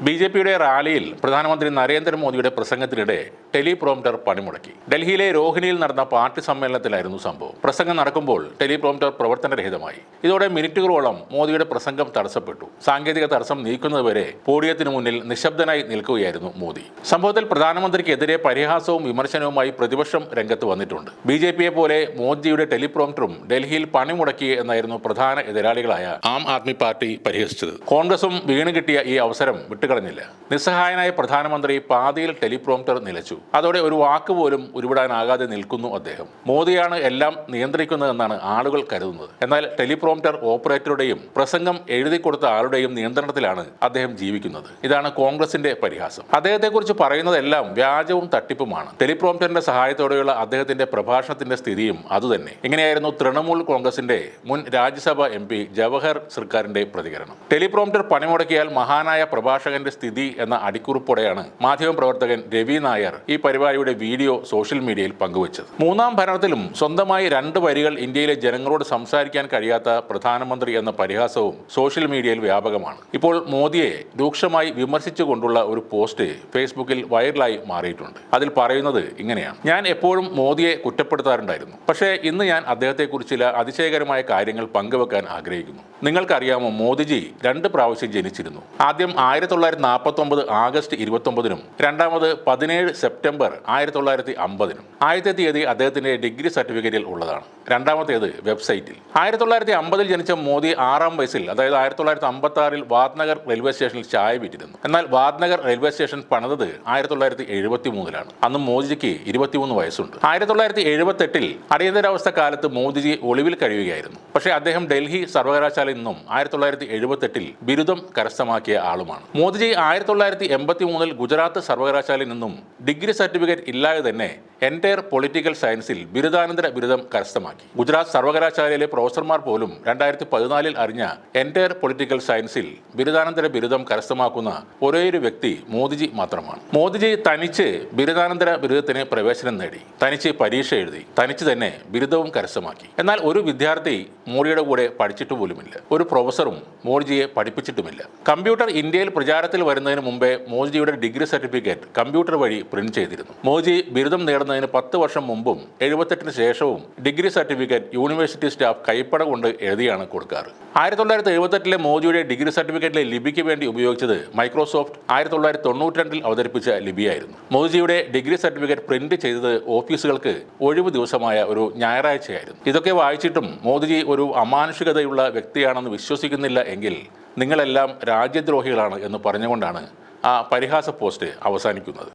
ബി.ജെ.പിയുടെ റാലിയിൽ പ്രധാനമന്ത്രി നരേന്ദ്രമോദിയുടെ പ്രസംഗത്തിനിടെ ടെലിപ്രോംപ്റ്റർ പണിമുടക്കി. ഡൽഹിയിലെ രോഹിണിയിൽ നടന്ന പാർട്ടി സമ്മേളനത്തിലായിരുന്നു സംഭവം. പ്രസംഗം നടക്കുമ്പോൾ ടെലിപ്രോംപ്റ്റർ പ്രവർത്തനരഹിതമായി. ഇതോടെ മിനിറ്റുകളോളം മോദിയുടെ പ്രസംഗം തടസ്സപ്പെട്ടു. സാങ്കേതിക തടസ്സം നീക്കുന്നതുവരെ പോഡിയത്തിനു മുന്നിൽ നിശബ്ദനായി നിൽക്കുകയായിരുന്നു മോദി. സംഭവത്തിൽ പ്രധാനമന്ത്രിക്കെതിരെ പരിഹാസവും വിമർശനവുമായി പ്രതിപക്ഷം രംഗത്ത് വന്നിട്ടുണ്ട്. ബി.ജെ.പിയെ പോലെ മോദിയുടെ ടെലിപ്രോംപ്റ്ററും ഡൽഹിയിൽ പണിമുടക്കി എന്നായിരുന്നു പ്രധാന എതിരാളികളായ ആം ആദ്മി പാർട്ടി പരിഹസിച്ചത്. കോൺഗ്രസും വീണ് കിട്ടിയ ഈ അവസരം വിട്ടുകളഞ്ഞില്ല. നിസ്സഹായനായ പ്രധാനമന്ത്രി പാതിയിൽ ടെലിപ്രോംപ്റ്റർ നിലച്ചു. അതോടെ ഒരു വാക്ക് പോലും ഉരുവിടാനാകാതെ നിൽക്കുന്നു അദ്ദേഹം. മോദിയാണ് എല്ലാം നിയന്ത്രിക്കുന്നതെന്നാണ് ആളുകൾ കരുതുന്നത്. എന്നാൽ ടെലിപ്രോംപ്റ്റർ ഓപ്പറേറ്ററുടെയും പ്രസംഗം എഴുതി കൊടുത്ത ആളുടെയും നിയന്ത്രണത്തിലാണ് അദ്ദേഹം ജീവിക്കുന്നത്. ഇതാണ് കോൺഗ്രസിന്റെ പരിഹാസം. അദ്ദേഹത്തെക്കുറിച്ച് പറയുന്നതെല്ലാം വ്യാജവും തട്ടിപ്പുമാണ്. ടെലിപ്രോംപ്റ്ററിന്റെ സഹായത്തോടെയുള്ള അദ്ദേഹത്തിന്റെ പ്രഭാഷണത്തിന്റെ സ്ഥിതിയും അതുതന്നെ. ഇങ്ങനെയായിരുന്നു തൃണമൂൽ കോൺഗ്രസിന്റെ മുൻ രാജ്യസഭ MP ജവഹർ സർക്കാരിന്റെ പ്രതികരണം. ടെലിപ്രോംപ്റ്റർ പണിമുടക്കിയാൽ മഹാനായ പ്രഭാഷകന്റെ സ്ഥിതി എന്ന അടിക്കുറിപ്പോടെയാണ് മാധ്യമപ്രവർത്തകൻ രവി നായർ ഈ പരിപാടിയുടെ വീഡിയോ സോഷ്യൽ മീഡിയയിൽ പങ്കുവച്ചത്. മൂന്നാം ഭരണത്തിലും സ്വന്തമായി 2 വരികൾ ഇന്ത്യയിലെ ജനങ്ങളോട് സംസാരിക്കാൻ കഴിയാത്ത പ്രധാനമന്ത്രി എന്ന പരിഹാസവും സോഷ്യൽ മീഡിയയിൽ വ്യാപകമാണ്. ഇപ്പോൾ മോദിയെ രൂക്ഷമായി വിമർശിച്ചുകൊണ്ടുള്ള ഒരു പോസ്റ്റ് ഫേസ്ബുക്കിൽ വൈറലായി മാറിയിട്ടുണ്ട്. അതിൽ പറയുന്നത് ഇങ്ങനെയാണ്: ഞാൻ എപ്പോഴും മോദിയെ കുറ്റപ്പെടുത്താറുണ്ടായിരുന്നു. പക്ഷേ ഇന്ന് ഞാൻ അദ്ദേഹത്തെക്കുറിച്ച് ചില അതിശയകരമായ കാര്യങ്ങൾ പങ്കുവെക്കാൻ ആഗ്രഹിക്കുന്നു. നിങ്ങൾക്കറിയാമോ, മോദിജി 2 പ്രാവശ്യം ജനിച്ചിരുന്നു. ആദ്യം 1949 ആഗസ്റ്റ് 29-നും രണ്ടാമത് 17 സെപ്റ്റംബർ 1950-നും. ആദ്യത്തെ തീയതി അദ്ദേഹത്തിന്റെ ഡിഗ്രി സർട്ടിഫിക്കറ്റിൽ ഉള്ളതാണ്. രണ്ടാമത്തേത് വെബ്സൈറ്റിൽ. 1950-ൽ ജനിച്ച മോദി 6-ാം വയസ്സിൽ, അതായത് 1956-ൽ വാദ്നഗർ റെയിൽവേ സ്റ്റേഷനിൽ ചായ വിറ്റിരുന്നു. എന്നാൽ വാദ്നഗർ റെയിൽവേ സ്റ്റേഷൻ പണിതത് 1973-ലാണ്. അന്ന് മോദിജിക്ക് 23 വയസ്സുണ്ട്. 1978-ൽ അടിയന്തരാവസ്ഥ കാലത്ത് മോദിജി ഒളിവിൽ കഴിയുകയായിരുന്നു. പക്ഷേ അദ്ദേഹം ഡൽഹി സർവകലാശാലയിൽ നിന്നും 1978-ൽ ബിരുദം കരസ്ഥമാക്കിയ ആളുമാണ്. മോദിജി 1983-ൽ ഗുജറാത്ത് സർവകലാശാലയിൽ നിന്നും ഡിഗ്രി സർട്ടിഫിക്കറ്റ് ഇല്ലാതെ തന്നെ എൻറ്റയർ പൊളിറ്റിക്കൽ സയൻസിൽ ബിരുദാനന്തര ബിരുദം കരസ്ഥമാക്കി. ഗുജറാത്ത് സർവകലാശാലയിലെ പ്രൊഫസർമാർ പോലും 2014-ൽ അറിഞ്ഞ എൻറ്റയർ പൊളിറ്റിക്കൽ സയൻസിൽ ബിരുദാനന്തര ബിരുദം കരസ്ഥമാക്കുന്ന ഒരേയൊരു വ്യക്തി മോദിജി മാത്രമാണ്. മോദിജി തനിച്ച് ബിരുദാനന്തര ബിരുദത്തിന് പ്രവേശനം നേടി, തനിച്ച് പരീക്ഷ എഴുതി, തനിച്ച് തന്നെ ബിരുദവും കരസ്ഥമാക്കി. എന്നാൽ ഒരു വിദ്യാർത്ഥി മോഡിയുടെ കൂടെ പഠിച്ചിട്ട് പോലുമില്ല. ഒരു പ്രൊഫസറും മോദിജിയെ പഠിപ്പിച്ചിട്ടുമില്ല. കമ്പ്യൂട്ടർ ഇന്ത്യയിൽ പ്രചാരത്തിൽ വരുന്നതിന് മുമ്പേ മോദിജിയുടെ ഡിഗ്രി സർട്ടിഫിക്കറ്റ് കമ്പ്യൂട്ടർ വഴി പ്രിന്റ് ചെയ്തിരുന്നു. മോദിജി ബിരുദം നേടുന്നതിന് 10 വർഷം മുമ്പും 78-ന് ശേഷവും ഡിഗ്രി സർട്ടിഫിക്കറ്റ് യൂണിവേഴ്സിറ്റി സ്റ്റാഫ് കൈപ്പട കൊണ്ട് എഴുതിയാണ് കൊടുക്കാറ്. 1978-ലെ മോദിയുടെ ഡിഗ്രി സർട്ടിഫിക്കറ്റിലെ ലിപിക്ക് വേണ്ടി ഉപയോഗിച്ചത് മൈക്രോസോഫ്റ്റ് 1992-ൽ അവതരിപ്പിച്ച ലിപിയായിരുന്നു. മോദിജിയുടെ ഡിഗ്രി സർട്ടിഫിക്കറ്റ് പ്രിന്റ് ചെയ്തത് ഓഫീസുകൾക്ക് ഒഴിവ് ദിവസമായ ഒരു ഞായറാഴ്ചയായിരുന്നു. ഇതൊക്കെ വായിച്ചിട്ടും മോദിജി ഒരു അമാനുഷികതയുള്ള വ്യക്തിയാണെന്ന് വിശ്വസിക്കുന്നില്ല എങ്കിൽ നിങ്ങളെല്ലാം രാജ്യദ്രോഹികളാണ് എന്ന് പറഞ്ഞുകൊണ്ടാണ് ആ പരിഹാസ പോസ്റ്റ് അവസാനിക്കുന്നത്.